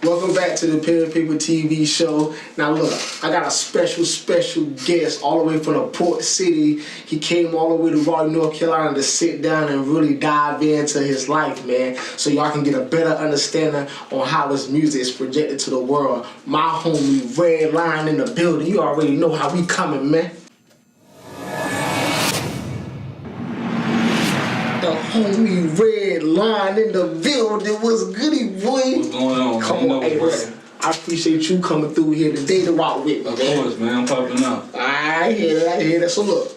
Welcome back to the Pen and Paper TV show. Now look, I got a special guest all the way from the Port City. He came all the way to Raleigh, North Carolina to sit down and really dive into his life, man. So y'all can get a better understanding on how his music is projected to the world. My homie Redline in the building. You already know how we coming, man. The homie Redline in the building. What's goody, boy? What's going on, Come man? on, hey, listen. I appreciate you coming through here today to rock with me, man. Of course, man. I'm popping up. I hear that. So look,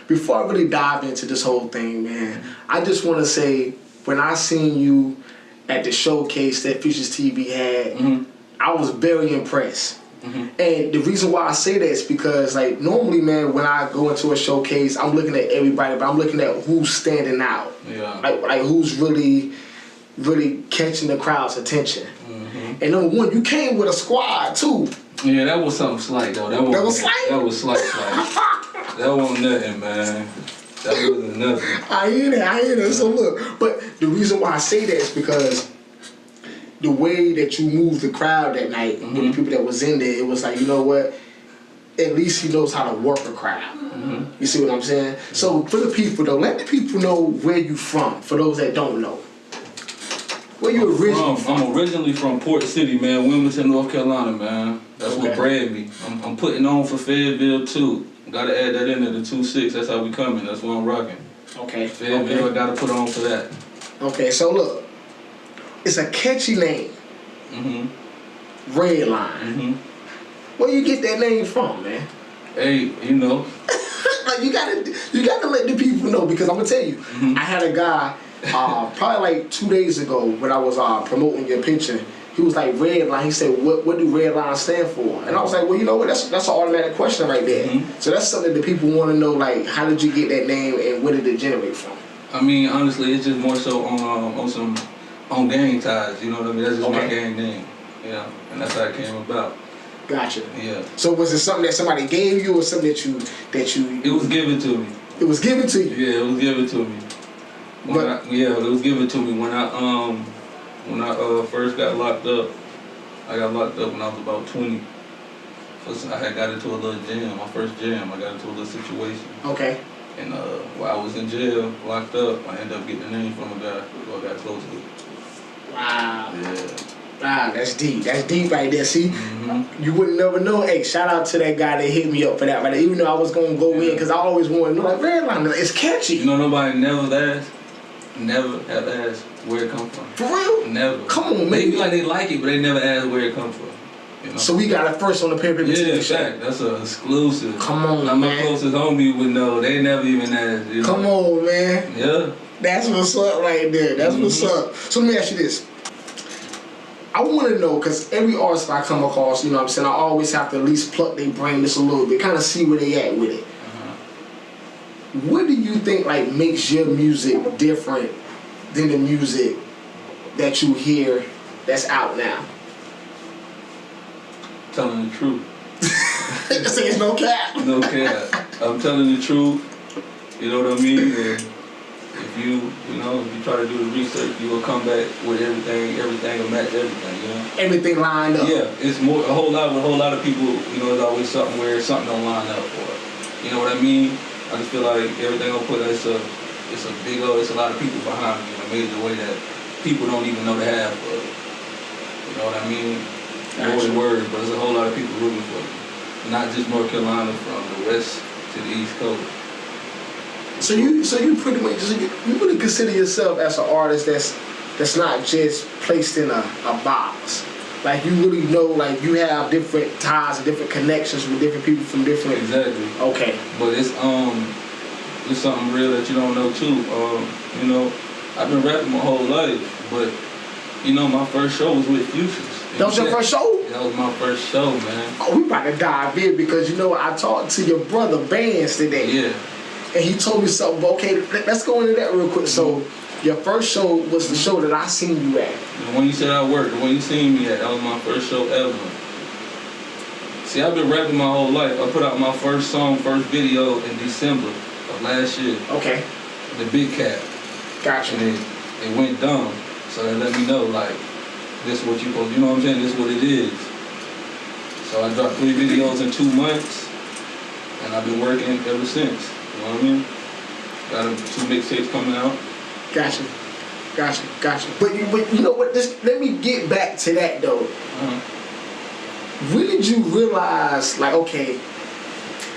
before I really dive into this whole thing, man, I just want to say, when I seen you at the showcase that Futures TV had, I was very impressed. And the reason why I say that is because, like, normally, man, when I go into a showcase, I'm looking at everybody, but I'm looking at who's standing out. Yeah. Like who's really catching the crowd's attention. And number one, you came with a squad, too. Yeah, that was something slight, though. That was slight? That was slight. That wasn't nothing, man. That wasn't nothing. I hear that. So look, but the reason why I say that is because the way that you moved the crowd that night, with the people that was in there, it was like, you know what? At least he knows how to work a crowd. You see what I'm saying? So for the people, though, let the people know where you from, for those that don't know. Where you originally from? I'm originally from Port City, man, Wilmington, North Carolina, man. That's what bred me. I'm putting on for Fayetteville, too. Gotta add that into the 2-6. That's how we coming. That's what I'm rocking. Okay. Fayetteville, I gotta put on for that. Okay, so look. It's a catchy name. Redline. Where you get that name from, man? Hey, you know. Like you gotta let the people know, because I'm gonna tell you, I had a guy probably like 2 days ago when I was promoting your picture. He was like, Redline. He said, what do Redline stand for? And I was like, well, you know what? That's an automatic question right there. So that's something that people want to know. Like, how did you get that name and where did it generate from? I mean, honestly, it's just more so on gang ties, you know what I mean? That's just my gang name, you know, and that's how it came about. Gotcha. Yeah. So was it something that somebody gave you, or something that you? It was given to me. It was given to you. Yeah, it was given to me. It was given to me when I first got locked up. I got locked up when I was about 20. First, I had got into a little jam, my first jam. I got into a little situation. Okay. And while I was in jail, locked up, I ended up getting the name from a guy who I got close to. Wow. Yeah. Wow, that's deep. That's deep right there. See, you would never know. Hey, shout out to that guy that hit me up for that right there. Even though I was gonna go in, because I always wanted to know, like, Redline, it's catchy. You know, nobody never have asked where it come from. For real? Never. Come on, man. They be like they like it, but they never ask where it come from. You know? So we got it first on the Pen and Paper TV show. Yeah, that's an exclusive. Come on, now, man. My closest homie would know. They never even asked. You know? Come on, man. Yeah. That's what's up right there. That's what's up. So let me ask you this. I want to know, because every artist I come across, you know what I'm saying, I always have to at least pluck their brain just a little bit, kind of see where they at with it. What do you think, like, makes your music different than the music that you hear that's out now? Telling the truth. Say it's no cap. No cap. I'm telling the truth. You know what I mean? And if you try to do the research, you will come back with everything will match everything, you know? Everything lined up. Yeah, it's more a whole lot of people, you know, there's always something where something don't line up, or you know what I mean? I just feel like everything I'll put it's a lot of people behind me in a major way that people don't even know they have. You know what I mean? More than words, but there's a whole lot of people rooting for you. Not just North Carolina, from the west to the east coast. So you pretty much you really consider yourself as an artist that's not just placed in a box. Like, you really know, like, you have different ties and different connections with different people from different. Exactly. Okay. But it's something real that you don't know too. You know, I've been rapping my whole life, but you know, my first show was with Futures. That was your first show? That was my first show, man. Oh, we about to dive in, because you know I talked to your brother Bands today. Yeah. And he told me something. Okay, let's go into that real quick. So, your first show was the show that I seen you at. The one you said I worked, the one you seen me at, that was my first show ever. See, I've been rapping my whole life. I put out my first song, first video in December of last year. Okay. The Big Cat. Gotcha. And it went dumb. So that let me know, like, this is what you supposed, you know what I'm saying? This is what it is. So I dropped 3 videos in 2 months, and I've been working ever since. You know what I mean? Got 2 mixtapes coming out. Gotcha. But you know what? Let me get back to that though. When did you realize, like, okay,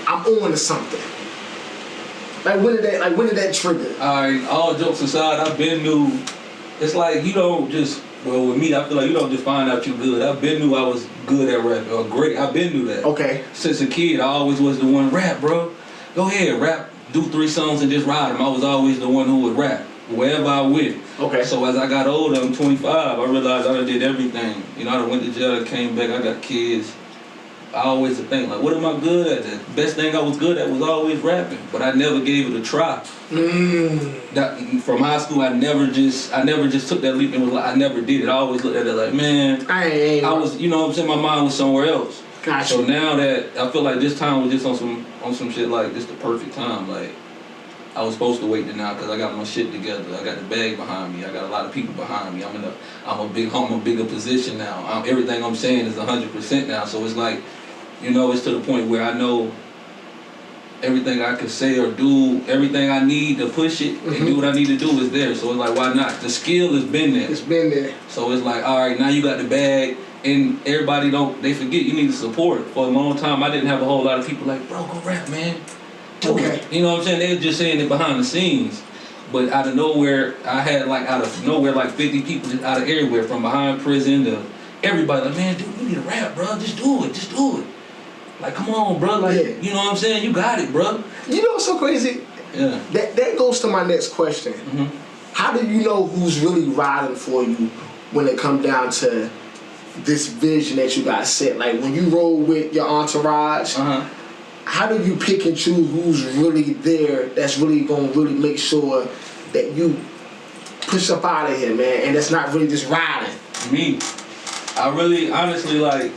I'm on to something? Like when did that trigger? Alright, all jokes aside, I've been new. It's like you don't just, well, with me, I feel like you don't just find out you good. I've been knew I was good at rapping or great. I've been knew that. Okay. Since a kid, I always was the one rap, bro. Go ahead, rap. Do 3 songs and just ride them. I was always the one who would rap wherever I went. Okay. So as I got older, I'm 25. I realized I done did everything. You know, I done went to jail, I came back. I got kids. I always think like, what am I good at? The best thing I was good at was always rapping, but I never gave it a try. That, from high school, I never just took that leap and was like, I never did it. I always looked at it like, man, I was, you know what I'm saying, my mind was somewhere else. Gotcha. So now that I feel like this time was just on some shit like this, the perfect time. Like I was supposed to wait to now because I got my shit together. I got the bag behind me. I got a lot of people behind me. I'm a bigger position now. Everything I'm saying is 100% now. So it's like, you know, it's to the point where I know everything I can say or do, everything I need to push it and do what I need to do is there. So it's like, why not? The skill has been there. It's been there. So it's like, all right, now you got the bag, and everybody they forget you need the support. For a long time, I didn't have a whole lot of people like, bro, go rap, man. Okay. You know what I'm saying? They were just saying it behind the scenes. But out of nowhere, I had like 50 people just out of everywhere, from behind prison to everybody. Like, man, dude, you need to rap, bro. Just do it. Like, come on, bro. Like, you know what I'm saying? You got it, bro. You know what's so crazy? Yeah. That goes to my next question. How do you know who's really riding for you when it comes down to this vision that you got set? Like, when you roll with your entourage, how do you pick and choose who's really there that's really going to really make sure that you push up out of here, man, and that's not really just riding? Me. I really, honestly, like,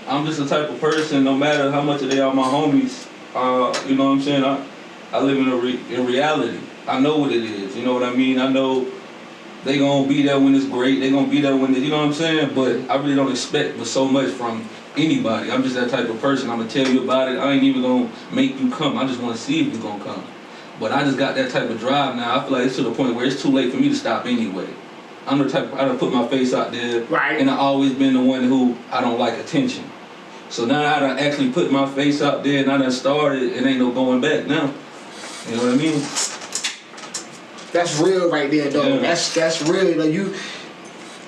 I'm just the type of person, no matter how much they are my homies, you know what I'm saying? I live in reality. I know what it is, you know what I mean? I know they gonna be there when it's great, they gonna be there when you know what I'm saying? But I really don't expect so much from anybody. I'm just that type of person. I'm gonna tell you about it. I ain't even gonna make you come. I just wanna see if you're gonna come. But I just got that type of drive now. I feel like it's to the point where it's too late for me to stop anyway. I'm the type, I done put my face out there, and I've always been the one who I don't like attention. So now I done actually put my face out there and I done started, it ain't no going back now. You know what I mean? That's real right there, though. Yeah. That's real. Like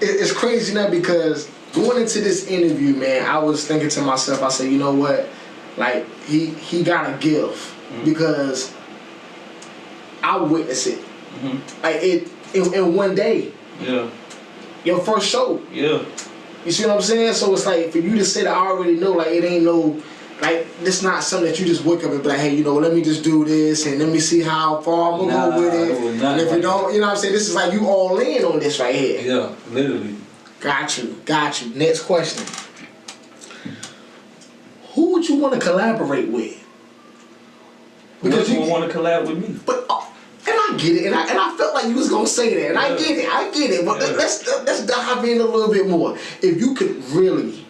it's crazy now because going into this interview, man, I was thinking to myself, I said, you know what? Like, he got a gift because I witnessed it. Like, in one day. Yeah. Your first show. Yeah. You see what I'm saying? So it's like, for you to say that I already know, like, it ain't no, like, this not something that you just wake up and be like, hey, you know, let me just do this and let me see how far I'm gonna go with it. And if you don't, you know what I'm saying? This is like you all in on this right here. Yeah, literally. Got you. Next question. Who would you want to collaborate with? Because you want to collab with me. But and I get it, and I felt like you was gonna say that, and I get it. But let's dive in a little bit more. If you could really,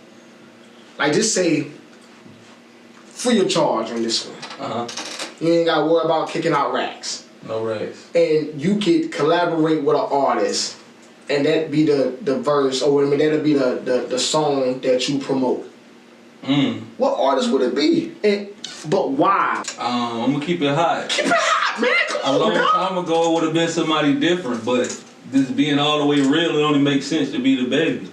like, just say, free of charge on this one. You ain't gotta worry about kicking out racks. No racks. And you could collaborate with an artist, and that be the verse, or I mean, that'll be the song that you promote. What artist would it be? But why? I'm gonna keep it hot. Keep it hot, man. Come on, a long time ago, it would have been somebody different, but this being all the way real, it only makes sense to be the baby.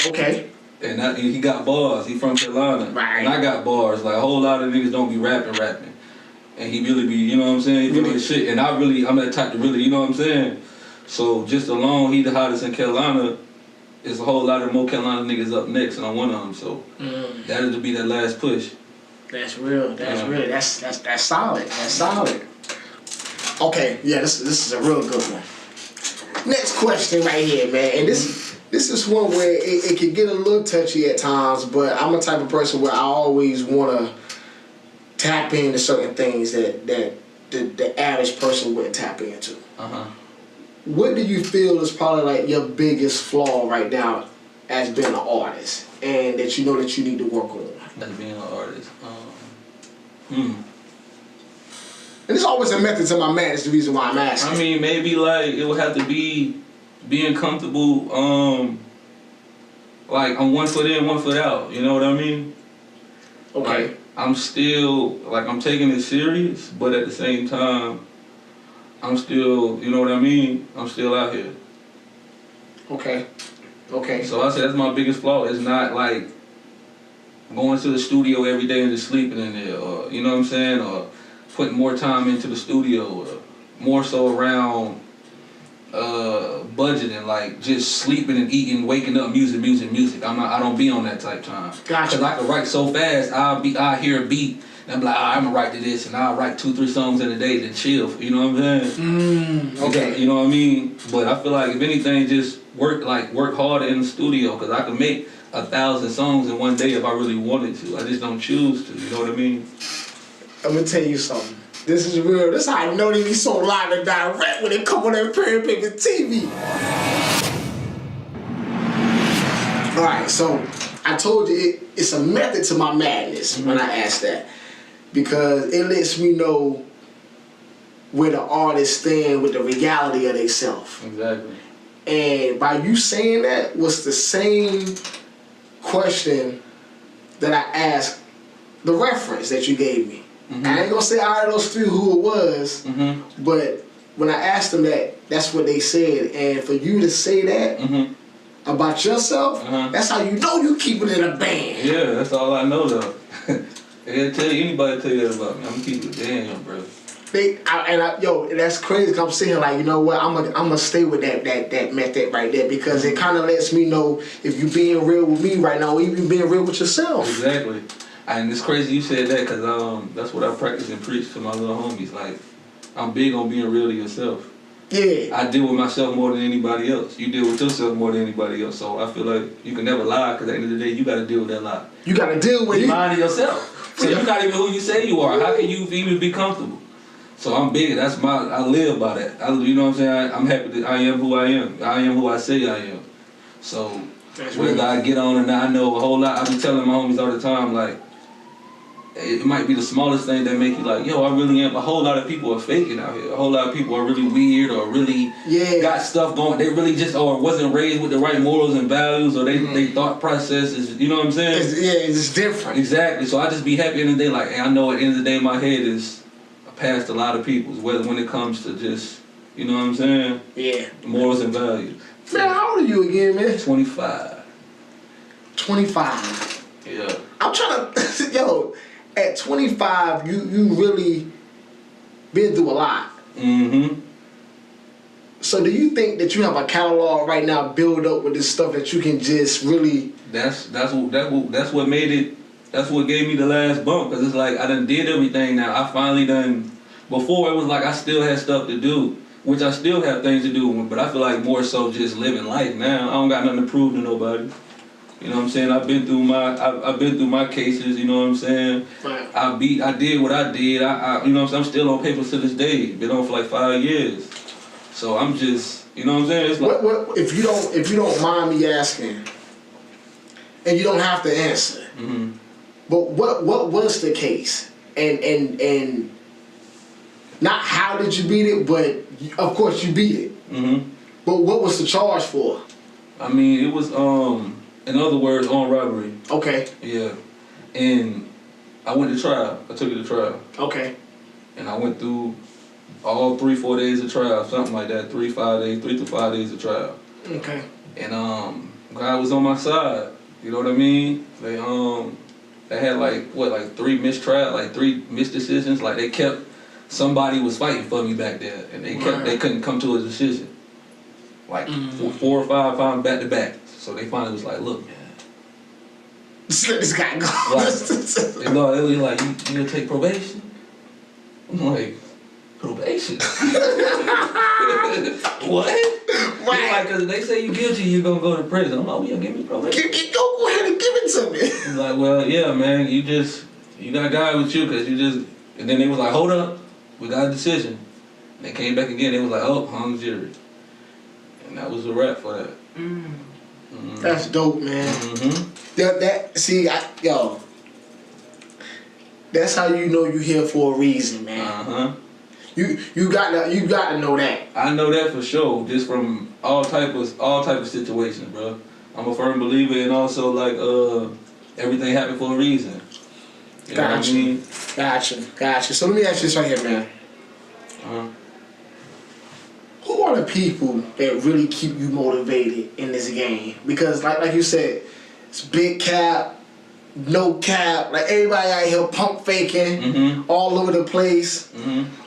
Okay. And he got bars. He from Carolina. Right. And I got bars. Like, a whole lot of niggas don't be rapping. And he really be, you know what I'm saying? He really shit. And I'm that type to really, you know what I'm saying? So just alone, he the hottest in Carolina. There's a whole lot of more Carolina niggas up next, and I'm one of them. So that'll be that last push. That's real. That's real. That's solid. That's solid. Okay, yeah, this is a real good one. Next question right here, man. And this is one where it can get a little touchy at times, but I'm a type of person where I always want to tap into certain things that the average person wouldn't tap into. What do you feel is probably like your biggest flaw right now as being an artist and that you know that you need to work on? As being an artist. And there's always a method to my madness, the reason why I'm asking. I mean, maybe like it would have to be being comfortable, like I'm 1 foot in, 1 foot out, you know what I mean? Okay. Like, I'm still, like I'm taking it serious, but at the same time, I'm still, you know what I mean? I'm still out here. Okay. Okay. So I say that's my biggest flaw. It's not like going to the studio every day and just sleeping in there, or you know what I'm saying, or putting more time into the studio, or more so around budgeting, like just sleeping and eating, waking up, music. I don't be on that type time. Gotcha. Cause I can write so fast. I hear a beat and I'm like, I'm gonna write to this, and I'll write 2-3 songs in a day to chill. You know what I'm saying? Okay. You know what I mean? But I feel like if anything, just work harder in the studio, cause I can make 1,000 songs in one day if I really wanted to. I just don't choose to. You know what I mean? I'm gonna tell you something. This is real. This is how I know they be so live and direct when they come on that Prairie Paper TV. Alright, so I told you it's a method to my madness when I asked that. Because it lets me know where the artist stand with the reality of themselves. Exactly. And by you saying that was the same question that I asked the reference that you gave me. I ain't gonna say out of those 3 who it was, but when I asked them that, that's what they said. And for you to say that about yourself, that's how you know you keeping it a band. Yeah, that's all I know though. Anybody tell you that about me, I'm gonna keep it damn, bro. Yo, that's crazy. Cause I'm saying like, you know what? I'm gonna stay with that method right there because it kind of lets me know if you being real with me right now, or even being real with yourself. Exactly. And it's crazy you said that because that's what I practice and preach to my little homies. Like, I'm big on being real to yourself. Yeah. I deal with myself more than anybody else. You deal with yourself more than anybody else. So I feel like you can never lie because at the end of the day, you got to deal with that lie. You got to deal with it. You lying to yourself. So you're not even who you say you are. How can you even be comfortable? So I'm big. I live by that. You know what I'm saying? I'm happy that I am who I am. I am who I say I am. So whether I get on or not, I know a whole lot. I be telling my homies all the time, like, it might be the smallest thing that make you like, yo, I really am. A whole lot of people are faking out here. A whole lot of people are really weird or really got stuff going. They really just or wasn't raised with the right morals and values, or they thought process is, you know what I'm saying? It's different. Exactly. So I just be happy in the day, like, hey, I know at the end of the day my head is past a lot of people's, whether when it comes to just, you know what I'm saying? Yeah. Morals and values. Man, how old are you again, man? 25. 25. Yeah. I'm trying to, yo, at 25, you really been through a lot. So do you think that you have a catalog right now build up with this stuff that you can just really? That's what made it. That's what gave me the last bump, because it's like I done did everything now. I finally done. Before it was like I still had stuff to do, which I still have things to do, but I feel like more so just living life now. I don't got nothing to prove to nobody. You know what I'm saying? I've been through my cases. You know what I'm saying? Right. I did what I did. I you know what I'm saying? I'm still on paper to this day. Been on for like 5 years. So I'm just, you know what I'm saying? It's like, what if you don't mind me asking, and you don't have to answer. But what was the case? And not how did you beat it, but of course you beat it. But what was the charge for? I mean, it was in other words, armed robbery. Okay. Yeah. And I went to trial. I took it to trial. Okay. And I went through all 3-4 days of trial, something like that. 3 to 5 days of trial. Okay. And God was on my side. You know what I mean? They had like 3 mistrials, like 3 misdecisions. Like they kept, somebody was fighting for me back there, and they couldn't come to a decision. Like 4 or 5 times back to back. So they finally was like, look, man. Just let this guy go. Like, they was like, you gonna take probation? I'm like, probation? What? Right. Like, cause they say you guilty, you're gonna go to prison. I'm like, well, yeah, give me probation. Go ahead and give it to me. He's like, well, yeah, man, you got a guy with you, cause you just, and then they was like, hold up, we got a decision. And they came back again, they was like, oh, hung jury. And that was a wrap for that. That's dope, man. That's how you know you here for a reason, man. You got to know that. I know that for sure, just from all type of situations, bro. I'm a firm believer, and also like everything happened for a reason. You know what I mean? Gotcha. So let me ask you this right here, man. Who are the people that really keep you motivated in this game? Because like you said, it's big cap, no cap, like everybody out here pump faking all over the place.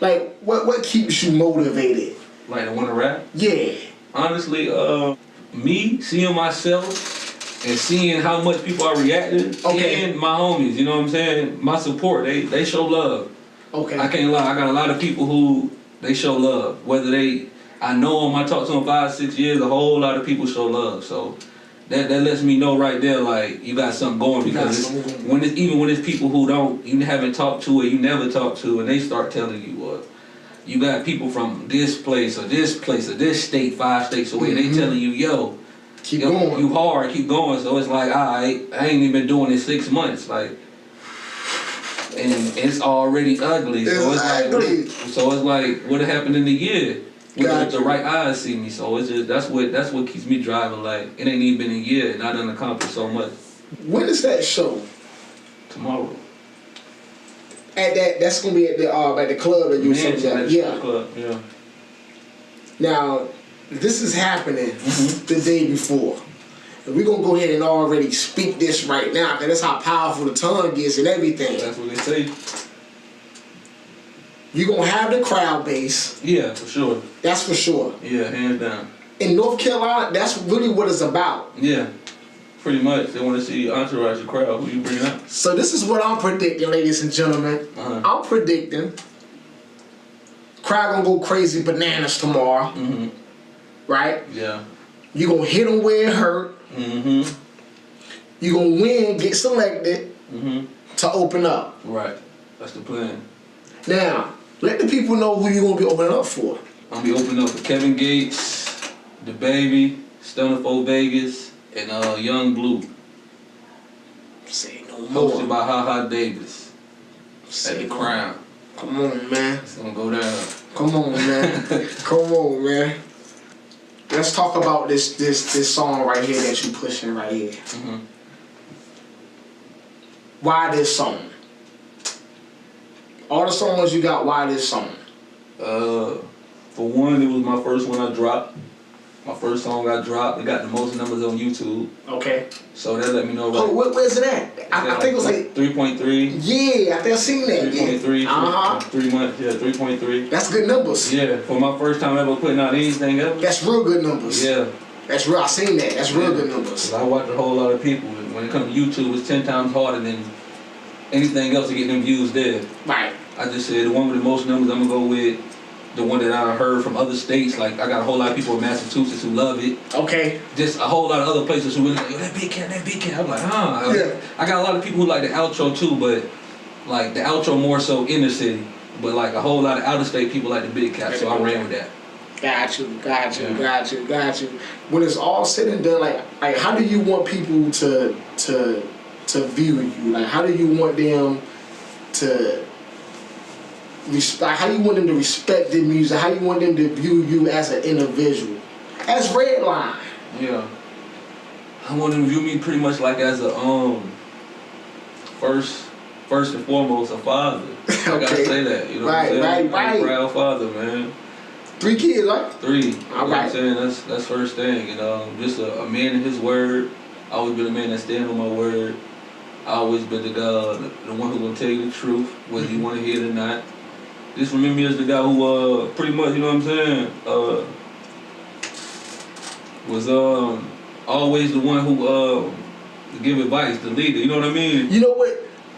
Like what keeps you motivated? Like to want to rap? Yeah. Honestly, me seeing myself and seeing how much people are reacting, and my homies, you know what I'm saying? My support, they show love. Okay. I can't lie, I got a lot of people who they show love. Whether I know them, I talk to them 5-6 years, a whole lot of people show love. So that lets me know right there, like, you got something going, because when it's people who you haven't talked to or you never talked to, and they start telling you you got people from this place or this state, 5 states away, and they telling you, yo, keep going. You hard, keep going. So it's like, I ain't even been doing it 6 months, like, and it's already ugly. So it's like, what happened in the year? With the right eyes see me, so it's just that's what keeps me driving. Like, it ain't even been a year, and I done accomplished so much. When is that show? Tomorrow. That's gonna be at the club that you said. Club, yeah. Now, this is happening the day before. And we're gonna go ahead and already speak this right now, because that's how powerful the tongue is and everything. That's what they say. You're gonna have the crowd base. Yeah, for sure. That's for sure. Yeah, hands down. In North Carolina, that's really what it's about. Yeah, pretty much. They want to see entourage, the crowd. Who you bringing up? So this is what I'm predicting, ladies and gentlemen. I'm predicting crowd gonna go crazy bananas tomorrow. Right? Yeah. You gonna hit them where it hurt. You gonna win, get selected to open up. Right. That's the plan. Now, let the people know who you gonna be opening up for. I'm gonna be opening up for Kevin Gates, The Baby, Stunner 4 Vegas, and Young Blue. Say no more. Hosted by Ha Davis at the Crown. Come on, man. It's gonna go down. Come on, man. Come on, man. Let's talk about this song right here that you pushing right here. Why this song? All the songs you got, why this song? For one, it was my first one I dropped. My first song I dropped. It got the most numbers on YouTube. Okay. So that let me know. Oh, where's it at? I think it was like 3.3. Yeah, I think I seen that. 3.3. 3 months. Yeah, 3.3. That's good numbers. Yeah, for my first time ever putting out anything ever. That's real good numbers. Yeah. That's real. I seen that. That's real good numbers. I watch a whole lot of people. When it comes to YouTube, it's 10 times harder than anything else to get them views there. Right. I just said the one with the most numbers, I'm gonna go with the one that I heard from other states. Like, I got a whole lot of people in Massachusetts who love it. Okay. Just a whole lot of other places who really like, yo, that big cat. I'm like, Yeah. I got a lot of people who like the outro too, but like the outro more so inner city. But like a whole lot of out of state people like the big cat, so I ran with that. Got you. When it's all said and done, like how do you want people to view you? Like, how do you want them to how do you want them to respect the music? How do you want them to view you as an individual? As Redline. Yeah. I want them to view me pretty much like as a first and foremost a father. I gotta say that. You know what I'm saying? Right. A proud father, man. 3 kids, right? 3. You know what I'm saying? That's first thing, you know. Just a man in his word. I always been a man that stand on my word. I always been the one who gonna tell you the truth, whether you wanna hear it or not. Just remember me as the guy who pretty much, you know what I'm saying, was always the one who give advice, the leader, you know what I mean? You know what?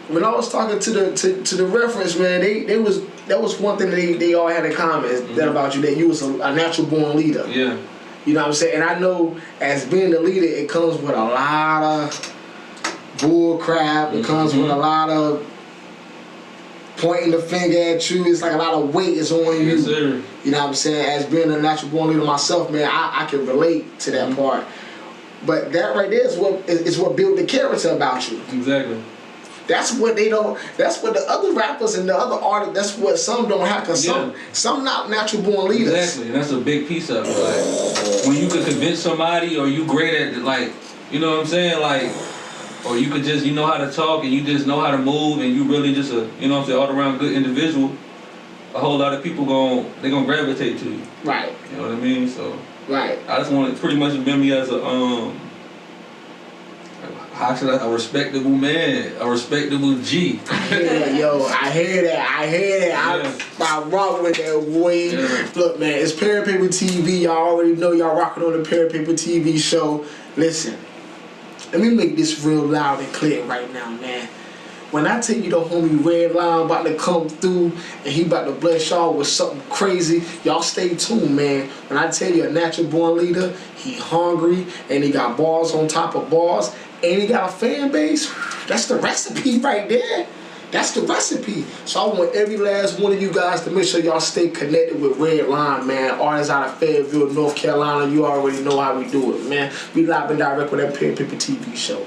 When I was talking to the reference, man, that was one thing they all had in common that about you, that you was a natural born leader. Yeah. You know what I'm saying? And I know as being the leader, it comes with a lot of bull crap. It comes with a lot of pointing the finger at you. It's like a lot of weight is on you. Yes, sir. You know what I'm saying? As being a natural born leader myself, man, I can relate to that part. But that right there is what built the character about you. Exactly. That's what they don't. That's what the other rappers and the other artists. That's what some don't have. Cause some not natural born leaders. Exactly, and that's a big piece of it. Like when you could convince somebody, or you great at like, you know what I'm saying, like, or you could just know how to talk and you just know how to move and you really just a you know what I'm saying all around good individual. A whole lot of people they gonna gravitate to you. Right. You know what I mean? So. Right. I just want to pretty much remember me as a how should a respectable man, a respectable G. I hear that. I rock with that way. Yeah. Look, man, it's Pen Paper TV. Y'all already know y'all rocking on the Pen Paper TV show. Listen, let me make this real loud and clear right now, man. When I tell you the homie Redline about to come through and he about to bless y'all with something crazy, y'all stay tuned, man. When I tell you a natural born leader, he hungry and he got bars on top of bars and he got a fan base, that's the recipe right there. That's the recipe. So I want every last one of you guys to make sure y'all stay connected with Redline, man. Artists out of Fayetteville, North Carolina. You already know how we do it, man. We live and direct with that Pen Paper TV show.